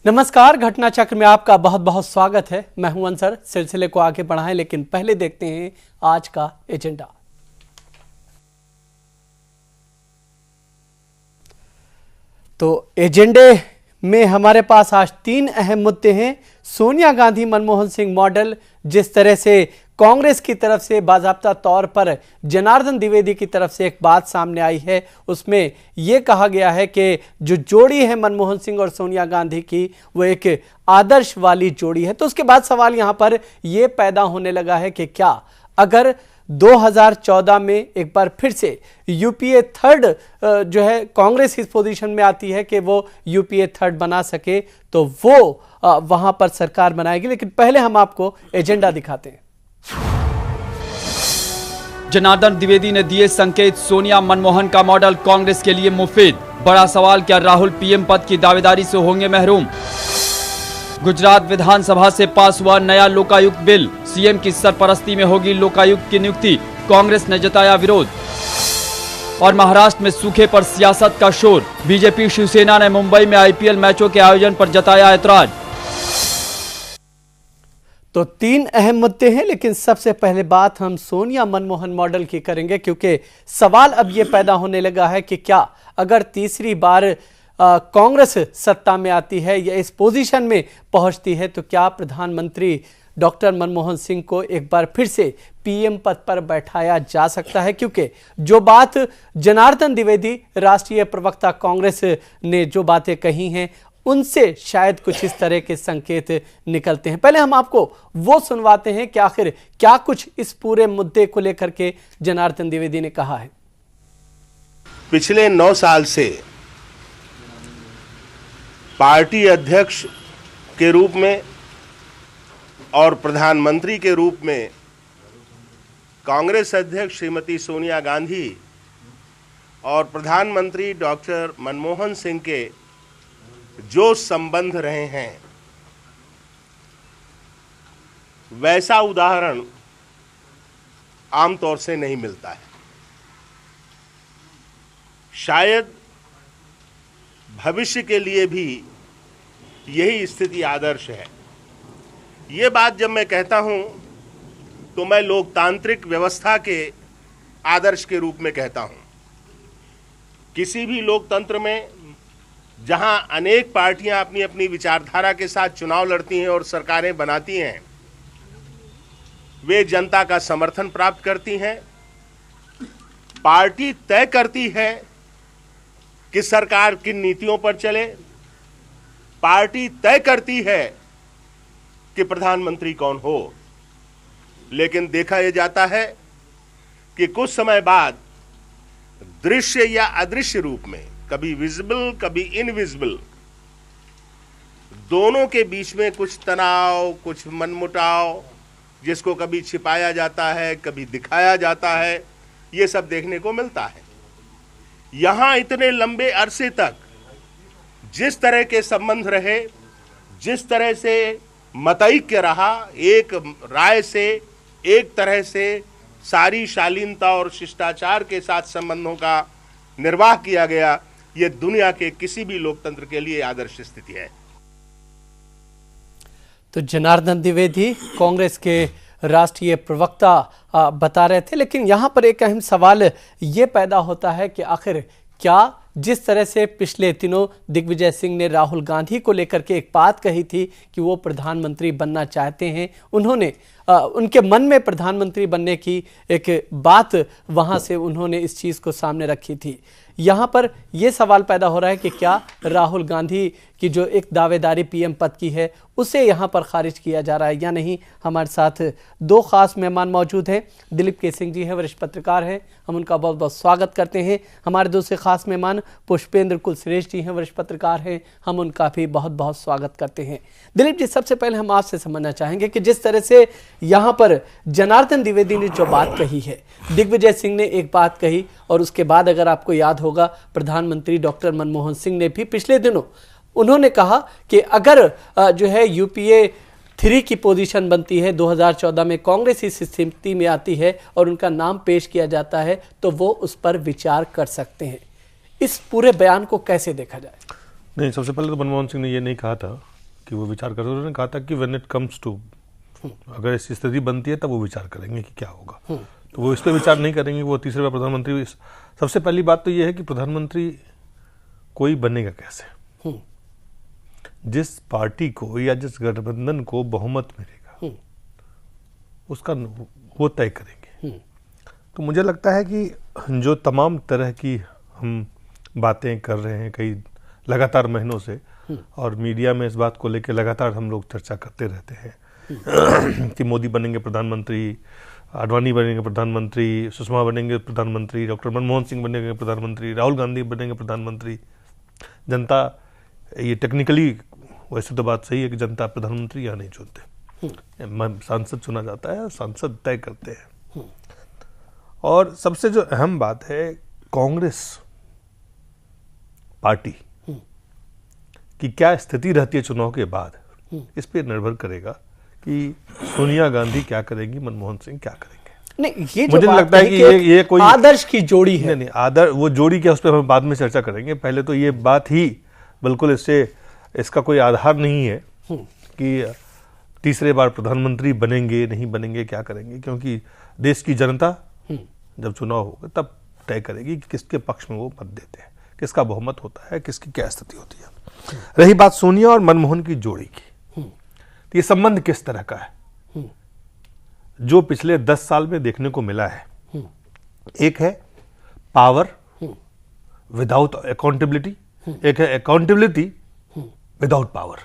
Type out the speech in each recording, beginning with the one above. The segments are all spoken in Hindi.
नमस्कार, घटना चक्र में आपका बहुत बहुत स्वागत है। मैं हूं अंसर। सिलसिले को आगे बढ़ाएं, लेकिन पहले देखते हैं आज का एजेंडा। तो एजेंडे में हमारे पास आज 3 अहम मुद्दे हैं। सोनिया गांधी मनमोहन सिंह मॉडल, जिस तरह से कांग्रेस की तरफ से बाज़ाब्ता तौर पर जनार्दन द्विवेदी की तरफ से एक बात सामने आई है, उसमें यह कहा गया है कि जो जोड़ी है मनमोहन सिंह और सोनिया गांधी की, वो एक आदर्श वाली जोड़ी है। तो उसके बाद सवाल यहां पर यह पैदा होने लगा है कि क्या अगर 2014 में एक बार फिर से यूपीए थर्ड जो है कांग्रेस इस पोजीशन में आती है कि वो यूपीए थर्ड बना सके, तो वो वहां पर सरकार बनाएगी। लेकिन पहले हम आपको एजेंडा दिखाते हैं। जनार्दन द्विवेदी ने दिए संकेत, सोनिया मनमोहन का मॉडल कांग्रेस के लिए मुफीद। बड़ा सवाल, क्या राहुल पीएम पद की दावेदारी से होंगे महरूम? गुजरात विधानसभा से पास हुआ नया लोकायुक्त बिल, सीएम की सरपरस्ती में होगी लोकायुक्त की नियुक्ति, कांग्रेस ने जताया विरोध। और महाराष्ट्र में सूखे पर सियासत का शोर, बीजेपी शिवसेना ने मुंबई में आईपीएल मैचों के आयोजन पर जताया ऐतराज। तो 3 अहम मुद्दे हैं, लेकिन सबसे पहले बात हम सोनिया मनमोहन मॉडल की करेंगे, क्योंकि सवाल अब यह पैदा होने लगा है कि क्या अगर तीसरी बार कांग्रेस सत्ता में आती है या इस पोजीशन में पहुंचती है, तो क्या प्रधानमंत्री डॉक्टर मनमोहन सिंह को एक बार फिर से पीएम पद पर बैठाया जा सकता है? क्योंकि जो बात जनार्दन द्विवेदी, राष्ट्रीय प्रवक्ता कांग्रेस ने जो बातें कही हैं, उनसे शायद कुछ इस तरह के संकेत निकलते हैं। पहले हम आपको वो सुनवाते हैं कि आखिर क्या कुछ इस पूरे मुद्दे को लेकर के जनार्दन द्विवेदी ने कहा है। पिछले 9 साल से पार्टी अध्यक्ष के रूप में और प्रधानमंत्री के रूप में कांग्रेस अध्यक्ष श्रीमती सोनिया गांधी और प्रधानमंत्री डॉक्टर मनमोहन सिंह के जो संबंध रहे हैं, वैसा उदाहरण आमतौर से नहीं मिलता है। शायद भविष्य के लिए भी यही स्थिति आदर्श है। ये बात जब मैं कहता हूं तो मैं लोकतांत्रिक व्यवस्था के आदर्श के रूप में कहता हूं। किसी भी लोकतंत्र में जहां अनेक पार्टियां अपनी अपनी विचारधारा के साथ चुनाव लड़ती हैं और सरकारें बनाती हैं, वे जनता का समर्थन प्राप्त करती हैं। पार्टी तय करती है कि सरकार किन नीतियों पर चले, पार्टी तय करती है कि प्रधानमंत्री कौन हो। लेकिन देखा यह जाता है कि कुछ समय बाद दृश्य या अदृश्य रूप में, कभी विजिबल कभी इनविजिबल, दोनों के बीच में कुछ तनाव, कुछ मनमुटाव, जिसको कभी छिपाया जाता है, कभी दिखाया जाता है, ये सब देखने को मिलता है। यहां इतने लंबे अरसे तक जिस तरह के संबंध रहे, जिस तरह से मतैक्य रहा, एक राय से, एक तरह से सारी शालीनता और शिष्टाचार के साथ संबंधों का निर्वाह किया गया, ये दुनिया के किसी भी लोकतंत्र के लिए आदर्श स्थिति है। तो जनार्दन द्विवेदी कांग्रेस के राष्ट्रीय प्रवक्ता बता रहे थे। लेकिन यहां पर एक अहम सवाल यह पैदा होता है कि आखिर क्या जिस तरह से पिछले दिनों दिग्विजय सिंह ने राहुल गांधी को लेकर के एक बात कही थी कि वो प्रधानमंत्री बनना चाहते हैं, उन्होंने उनके मन में प्रधानमंत्री बनने की एक बात वहां से उन्होंने इस चीज को सामने रखी थी। यहां पर यह सवाल पैदा हो रहा है कि क्या राहुल गांधी की जो एक दावेदारी पीएम पद की है, उसे यहां पर खारिज किया जा रहा है या नहीं। हमारे साथ 2 खास मेहमान मौजूद हैं। दिलीप के सिंह जी हैं, वरिष्ठ पत्रकार हैं, हम उनका बहुत बहुत स्वागत करते हैं। हमारे दूसरे खास मेहमान पुष्पेंद्र कुलश्रेष्ठ जी हैं, वरिष्ठ पत्रकार हैं, हम उनका भी बहुत बहुत स्वागत करते हैं। दिलीप जी, सबसे पहले हम आपसे समझना चाहेंगे कि जिस तरह से यहां पर जनार्दन द्विवेदी ने जो बात कही है, दिग्विजय सिंह ने एक बात कही, और उसके बाद अगर आपको याद होगा प्रधानमंत्री डॉक्टर मनमोहन सिंह ने भी पिछले दिनों उन्होंने कहा कि अगर जो है यूपीए 3 की पोजीशन बनती है, 2014 में कांग्रेस इस स्थिति में आती है और उनका नाम पेश किया जाता है, तो वो उस पर विचार कर सकते हैं। इस पूरे बयान को कैसे देखा जाए? नहीं, सबसे पहले तो मनमोहन सिंह ने ये नहीं कहा था कि वो विचार करें। उन्होंने कहा था कि व्हेन इट कम्स टू, अगर ऐसी स्थिति बनती है तब वो विचार करेंगे कि क्या होगा। तो वो इस पर विचार नहीं करेंगे, वो तीसरे बार प्रधानमंत्री। सबसे पहली बात तो ये है कि प्रधानमंत्री कोई बनेगा कैसे। जिस पार्टी को या जिस गठबंधन को बहुमत मिलेगा उसका वो तय करेंगे। तो मुझे लगता है कि जो तमाम तरह की हम बातें कर रहे हैं कई लगातार महीनों से, और मीडिया में इस बात को लेकर लगातार हम लोग चर्चा करते रहते हैं कि मोदी बनेंगे प्रधानमंत्री, आडवाणी बनेंगे प्रधानमंत्री, सुषमा बनेंगे प्रधानमंत्री, डॉक्टर मनमोहन सिंह बनेंगे प्रधानमंत्री, राहुल गांधी बनेंगे प्रधानमंत्री। जनता, ये टेक्निकली वैसे तो बात सही है कि जनता प्रधानमंत्री यहाँ नहीं चुनते, सांसद चुना जाता है, सांसद तय करते हैं। और सबसे जो अहम बात है, कांग्रेस पार्टी की क्या स्थिति रहती है चुनाव के बाद, इस पे निर्भर करेगा कि सोनिया गांधी क्या करेंगी, मनमोहन सिंह क्या करेंगे। नहीं, ये मुझे लगता है कि ये कोई आदर्श की जोड़ी है। नहीं, आदर्श वो जोड़ी क्या, उस पर हम बाद में चर्चा करेंगे। पहले तो ये बात ही बिल्कुल इसका कोई आधार नहीं है कि तीसरे बार प्रधानमंत्री बनेंगे नहीं बनेंगे, क्या करेंगे, क्योंकि देश की जनता जब चुनाव होगा तब तय करेगी कि किसके पक्ष में वो मत देते हैं, किसका बहुमत होता है, किसकी क्या स्थिति होती है। रही बात सोनिया और मनमोहन की जोड़ी की, तो ये संबंध किस तरह का है, जो पिछले 10 साल में देखने को मिला है। एक है पावर विदाउट अकाउंटेबिलिटी, एक है अकाउंटेबिलिटी विदाउट पावर।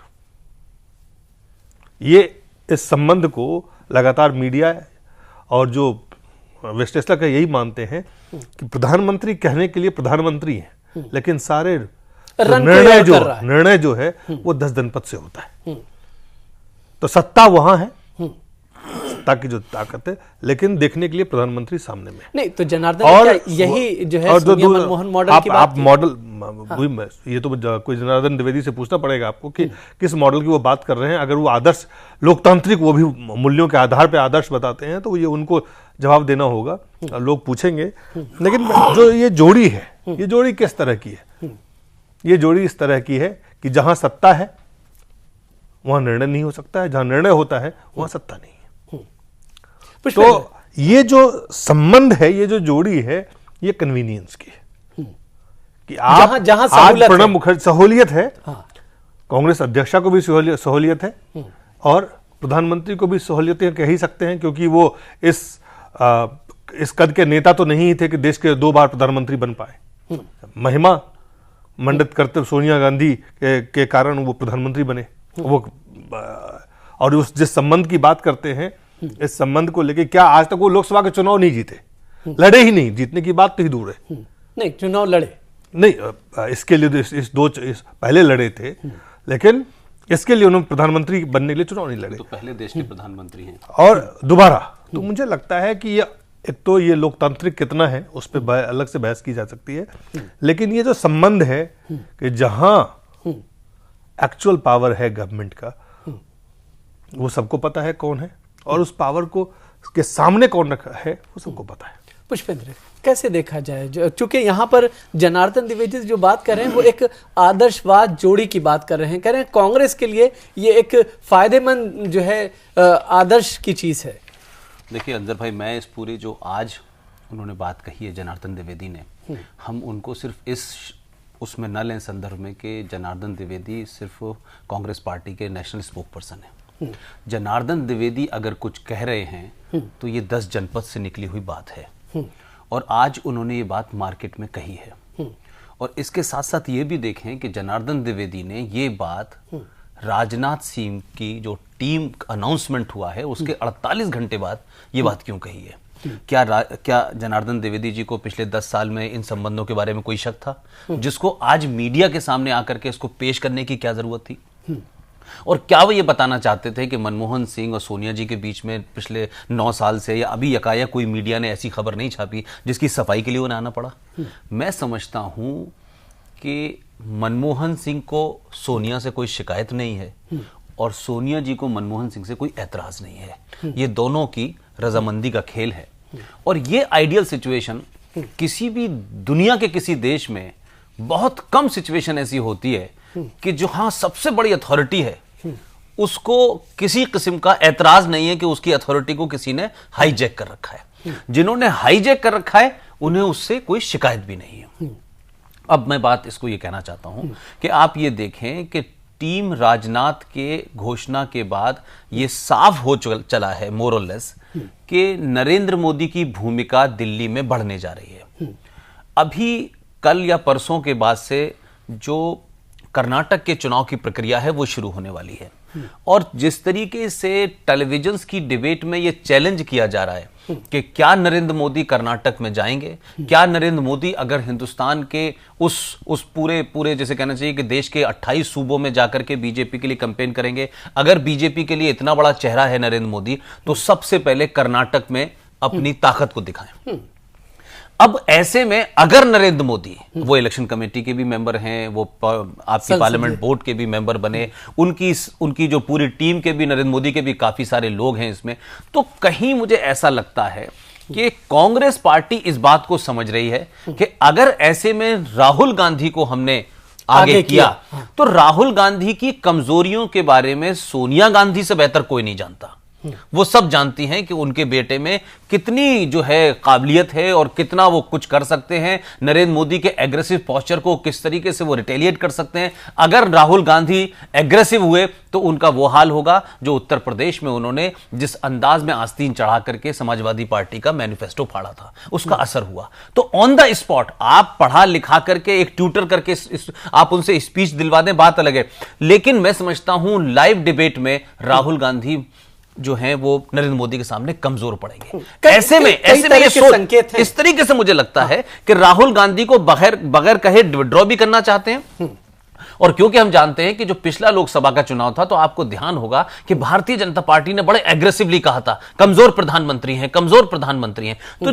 ये इस संबंध को लगातार मीडिया और जो वेस्टेस्लर का यही मानते हैं कि प्रधानमंत्री कहने के लिए प्रधानमंत्री हैं, लेकिन सारे निर्णय जो है वो 10 जनपद से होता है। तो सत्ता वहां है, सत्ता की जो ताकत है, लेकिन देखने के लिए प्रधानमंत्री सामने में नहीं। तो जनार्दन, और यही जो है सोनिया मनमोहन मॉडल की बात, आप मॉडल ये तो कोई जनार्दन द्विवेदी से पूछना पड़ेगा आपको कि किस मॉडल की वो बात कर रहे हैं। अगर वो आदर्श लोकतांत्रिक, वो भी मूल्यों के आधार पर आदर्श बताते हैं, तो ये उनको जवाब देना होगा, लोग पूछेंगे। लेकिन जो ये जोड़ी है, ये जोड़ी किस तरह की है? ये जोड़ी इस तरह की है कि जहां सत्ता है वहां निर्णय नहीं हो सकता है, जहां निर्णय होता है वहां सत्ता नहीं है। तो ये जो संबंध है, ये जो जोड़ी है, ये कन्वीनियंस की है कि आप जहां आज प्रणब मुखर्जी सहूलियत है, कांग्रेस अध्यक्षा को भी सहूलियत है और प्रधानमंत्री को भी सहूलियत कह ही सकते हैं, क्योंकि वो इस कद के नेता तो नहीं ही थे कि देश के 2 बार प्रधानमंत्री बन पाए। महिमा मंडित करते सोनिया गांधी के कारण वो प्रधानमंत्री बने। वो और उस जिस संबंध की बात करते हैं, इस संबंध को लेके क्या आज तक वो लोकसभा के चुनाव नहीं जीते, लड़े ही नहीं, जीतने की बात तो ही दूर है। नहीं, चुनाव लड़े नहीं, इसके लिए पहले लड़े थे, लेकिन इसके लिए उन्होंने प्रधानमंत्री बनने के लिए चुनाव नहीं लड़े। तो पहले देश के प्रधानमंत्री हैं और दोबारा। तो मुझे लगता है कि ये एक तो ये लोकतांत्रिक कितना है उस पर अलग से बहस की जा सकती है, लेकिन ये जो संबंध है कि जहां एक्चुअल पावर है गवर्नमेंट का, वो सबको पता है कौन है, और उस पावर को के सामने कौन रखा है वो सबको पता है। पुष्पेंद्र, कैसे देखा जाए, चूंकि यहाँ पर जनार्दन द्विवेदी जो बात कर रहे हैं वो एक आदर्शवाद जोड़ी की बात कर रहे हैं, कह रहे हैं कांग्रेस के लिए ये एक फायदेमंद जो है आदर्श की चीज है। देखिए अंजर भाई, मैं इस पूरी जो आज उन्होंने बात कही है जनार्दन द्विवेदी ने, हम उनको सिर्फ उसमें न लें संदर्भ में कि जनार्दन द्विवेदी सिर्फ कांग्रेस पार्टी के नेशनल स्पोक पर्सन है। जनार्दन द्विवेदी अगर कुछ कह रहे हैं तो ये 10 जनपद से निकली हुई बात है, और आज उन्होंने ये बात मार्केट में कही है। और इसके साथ साथ ये भी देखें कि जनार्दन द्विवेदी ने ये बात राजनाथ सिंह की जो टीम अनाउंसमेंट हुआ है उसके 48 घंटे बाद ये बात क्यों कही है। क्या जनार्दन द्विवेदी जी को पिछले 10 साल में इन संबंधों के बारे में कोई शक था, जिसको आज मीडिया के सामने आकर के इसको पेश करने की क्या जरूरत थी? और क्या वो ये बताना चाहते थे कि मनमोहन सिंह और सोनिया जी के बीच में पिछले 9 साल से या अभी यकायक कोई मीडिया ने ऐसी खबर नहीं छापी जिसकी सफाई के लिए उन्हें आना पड़ा? मैं समझता हूं कि मनमोहन सिंह को सोनिया से कोई शिकायत नहीं है और सोनिया जी को मनमोहन सिंह से कोई ऐतराज नहीं है। ये दोनों की रजामंदी का खेल है, और ये आइडियल सिचुएशन किसी भी दुनिया के किसी देश में बहुत कम सिचुएशन ऐसी होती है कि जो हाँ सबसे बड़ी अथॉरिटी है उसको किसी किस्म का एतराज नहीं है कि उसकी अथॉरिटी को किसी ने हाईजैक कर रखा है। जिन्होंने हाईजैक कर रखा है उन्हें उससे कोई शिकायत भी नहीं है। अब मैं बात इसको ये कहना चाहता हूं कि आप ये देखें कि टीम राजनाथ के घोषणा के बाद ये साफ हो चला है मोर और लेस कि नरेंद्र मोदी की भूमिका दिल्ली में बढ़ने जा रही है। अभी कल या परसों के बाद से जो कर्नाटक के चुनाव की प्रक्रिया है वो शुरू होने वाली है, और जिस तरीके से टेलीविजन की डिबेट में ये चैलेंज किया जा रहा है कि क्या नरेंद्र मोदी कर्नाटक में जाएंगे, क्या नरेंद्र मोदी अगर हिंदुस्तान के उस पूरे जैसे कहना चाहिए कि देश के 28 सूबों में जाकर के बीजेपी के लिए कैंपेन करेंगे, अगर बीजेपी के लिए इतना बड़ा चेहरा है नरेंद्र मोदी, तो सबसे पहले कर्नाटक में अपनी ताकत को दिखाएं। अब ऐसे में अगर नरेंद्र मोदी, वो इलेक्शन कमेटी के भी मेंबर हैं, वो आपकी पार्लियामेंट बोर्ड के भी मेंबर बने, उनकी जो पूरी टीम के भी, नरेंद्र मोदी के भी काफी सारे लोग हैं इसमें, तो कहीं मुझे ऐसा लगता है कि कांग्रेस पार्टी इस बात को समझ रही है कि अगर ऐसे में राहुल गांधी को हमने आगे किया तो राहुल गांधी की कमजोरियों के बारे में सोनिया गांधी से बेहतर कोई नहीं जानता। वो सब जानती हैं कि उनके बेटे में कितनी जो है काबिलियत है और कितना वो कुछ कर सकते हैं, नरेंद्र मोदी के एग्रेसिव पोस्चर को किस तरीके से वो रिटेलिएट कर सकते हैं। अगर राहुल गांधी एग्रेसिव हुए तो उनका वो हाल होगा जो उत्तर प्रदेश में उन्होंने जिस अंदाज में आस्तीन चढ़ा करके समाजवादी पार्टी का मैनिफेस्टो फाड़ा था, उसका असर हुआ। तो ऑन द स्पॉट आप पढ़ा लिखा करके एक ट्यूटर करके आप उनसे स्पीच दिलवा दें, बात अलग है, लेकिन मैं समझता हूं लाइव डिबेट में राहुल गांधी जो है वो नरेंद्र मोदी के सामने कमजोर पड़ेंगे। ऐसे में ये सोच, इस तरीके से मुझे लगता है कि राहुल गांधी को बगैर कहे विड्रॉ भी करना चाहते हैं। और क्योंकि हम जानते हैं कि जो पिछला लोकसभा का चुनाव था, तो आपको ध्यान होगा कि भारतीय जनता पार्टी ने बड़े एग्रेसिवली कहा था कमजोर प्रधानमंत्री हैं, कमजोर प्रधानमंत्री हैं। तो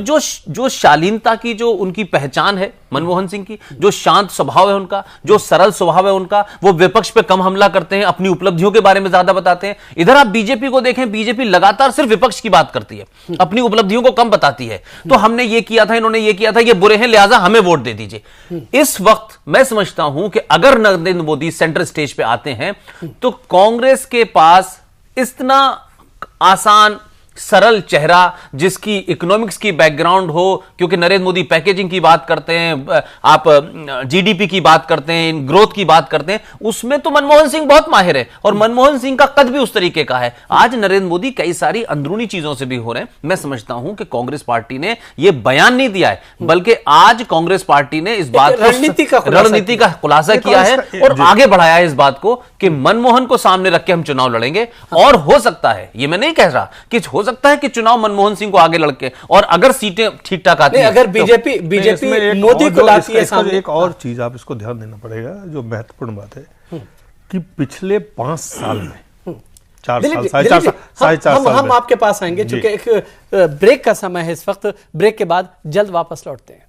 जो शालीनता की जो उनकी पहचान है मनमोहन सिंह की, जो शांत स्वभाव है उनका, जो सरल स्वभाव है उनका, वो विपक्ष पे कम हमला करते हैं, अपनी उपलब्धियों के बारे में ज्यादा बताते हैं। इधर आप बीजेपी को देखें, बीजेपी लगातार सिर्फ विपक्ष की बात करती है, अपनी उपलब्धियों को कम बताती है। तो हमने ये किया था, इन्होंने ये किया था, ये बुरे हैं लिहाजा हमें वोट दे दीजिए। इस वक्त मैं समझता हूं कि अगर नरेंद्र मोदी सेंटर स्टेज पे आते हैं तो कांग्रेस के पास इतना आसान सरल चेहरा जिसकी इकोनॉमिक्स की बैकग्राउंड हो, क्योंकि नरेंद्र मोदी पैकेजिंग की बात करते हैं, आप जीडीपी की बात करते हैं, ग्रोथ की बात करते हैं, उसमें तो मनमोहन सिंह बहुत माहिर है और मनमोहन सिंह का कद भी उस तरीके का है। आज नरेंद्र मोदी कई सारी अंदरूनी चीजों से भी हो रहे हैं। मैं समझता हूं कि कांग्रेस पार्टी ने यह बयान नहीं दिया है, बल्कि आज कांग्रेस पार्टी ने इस बात रणनीति का खुलासा किया है और आगे बढ़ाया है इस बात को कि मनमोहन को सामने रख के हम चुनाव लड़ेंगे। और हो सकता है, ये मैं नहीं कह रहा कि हो सकता है कि चुनाव मनमोहन सिंह को आगे लड़के, और अगर सीटें ठीक ठाक आती हैं, अगर बीजेपी मोदी को लाती है सामने। एक और चीज आप इसको ध्यान देना पड़ेगा, जो महत्वपूर्ण बात है कि पिछले 5 साल में 4 साल, साढ़े 4 साल हम आपके पास आएंगे, चूंकि एक ब्रेक का समय है इस वक्त। ब्रेक के बाद जल्द वापस लौटते हैं।